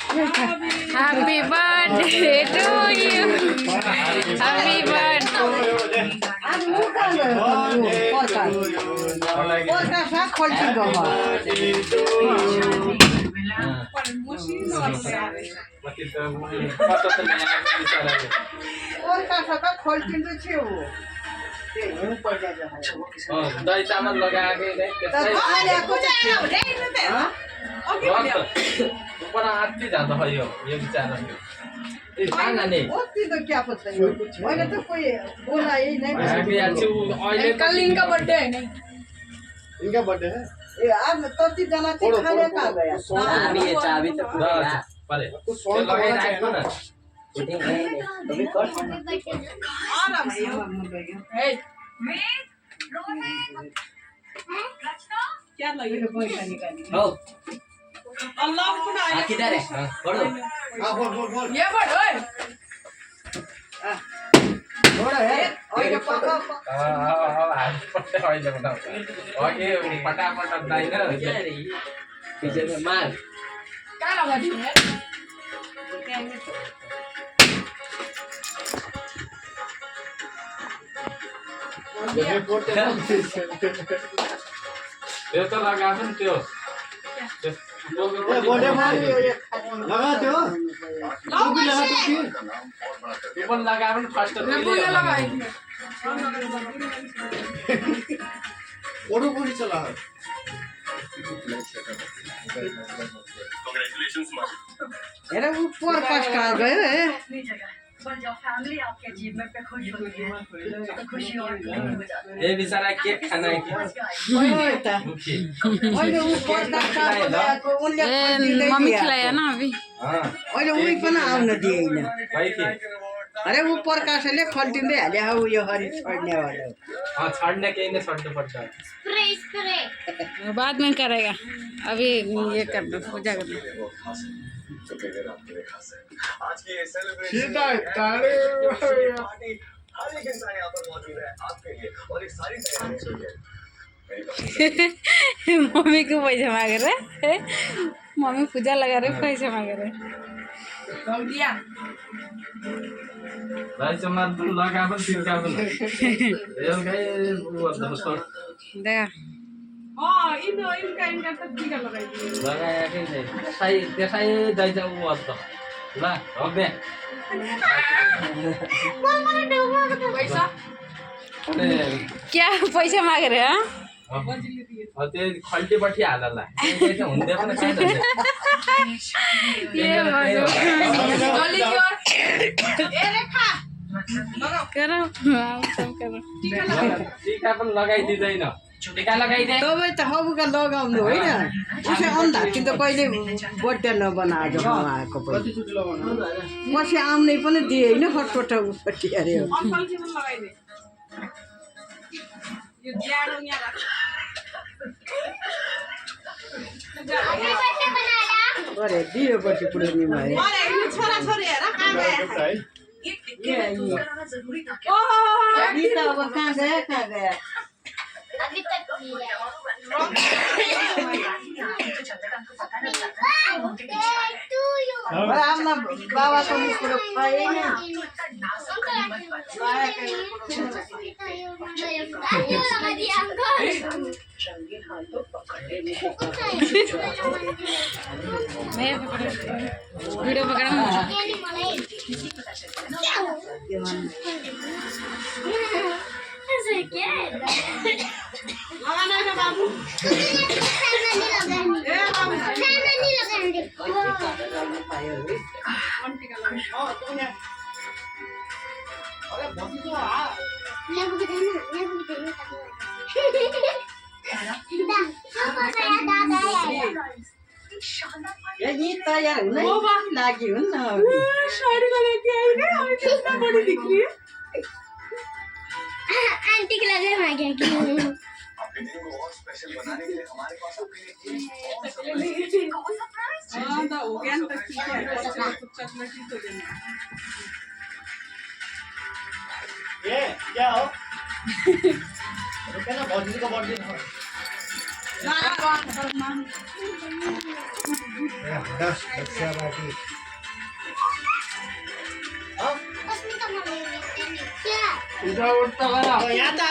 Happy birthday to you. Happy birthday. आज मुकान पोरका खोल्टी बाबा पोरका सका खोल्टिन्छ थियो दही चामल लगाएकै हात्ती जाँदा खै यो बिचारा नि ओती त क्या पत्ता मैले त कोही बोलाए नै अहिले कलिंग का बर्थडे है नहीं इनका बर्थडे है ए आज तति जना चाहिँ खाने कहाँ गया चाबी तो परे लगाइराख्नु न क्या लगेको पैसा निकाल्ने हो अल्लाह पुनः किधर है पढ़ो बोल ये बढ़ ओए छोडो हे अहिले पक्का फटाफट पीछे में मार क्या लगा दी है त्यो त लगाएको नि त्यो बर्थडे लगा दो टोपी लगा दो त्यो पनि लगाएको नि फर्स्ट बोले लगाई थी फोटो पूरी चला Congratulations, man. हेर ऊ पोडकास्ट कहाँ गयो हे ए बिचारा केक खाना कि अहिले ऊ पोडकास्ट गएको उनले ए मम्मी खिलाया ना अभी अहिले उही पनि आउन दिएन खै कि अरे ऊ प्रकाशले खल्टिँदै हाले हौ यो हरि छोड्ने वाला छाड्ने केही नै छड्नु पर्छ बाद में करेगा अभी ये कर दो पूजा कर दो आज की ये celebration सीधा तारे पार्टी हर एक इंसान यहाँ पर मौजूद है आपके लिए और एक सारी तैयारी चल रही है मम्मी को पैसा मांग रहे मम्मी पूजा लगा रहे पैसा मांग रहे भाइ समाज लगाएको तिर्का पनि एउटै देखा लगाएकै छैन त्यसै दाइ चाहिँ ऊ त ल हब्बे पैसा क्या पैसा मांग रहे हैं त्यो खल्टीपट्टि हालला हुँदै पनि ये करो सब करो टिका पनि लगाइदिँदैन टिका लगाइदिए तपाईँ त हबुका लगाउनु होइन उसै अन्धाकी त कहिले बर्थडे नबनाएको आएको पनि पछि आउने पनि दिएन फटफट उसपट्टि अरे अरे दिएपछि पूर्णिमा गीता अब कहाँ गया अभी तक आफ्ना बाबाको कुरो खाएन वीडियो पकड़ा यही तयार हुन लागि हुन्न आंटी के लगे मैं क्या की आपके दिन को और स्पेशल बनाने के लिए हमारे पास आपके लिए ये क्या हो रुके ना भौजी का बर्थडे क्या यहाँ त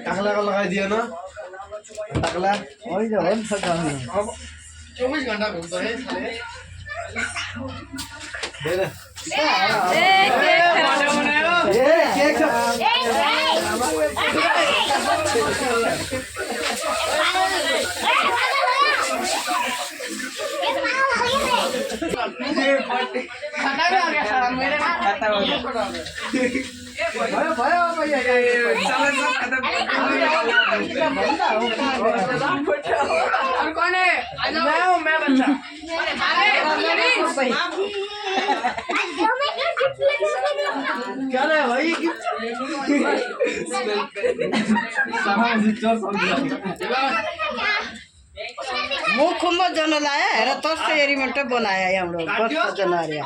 टाकला का लगाइदियो न टाकला होइन हो नि त गाउँमा। अब 24 घण्टा घुम्छ है साले हेर ए केक खराब। क्या रे भाई म खुम्बो जन लाया हेर तस्तो एरिमेन्ट बनाया हाम्रो 10 जनवरी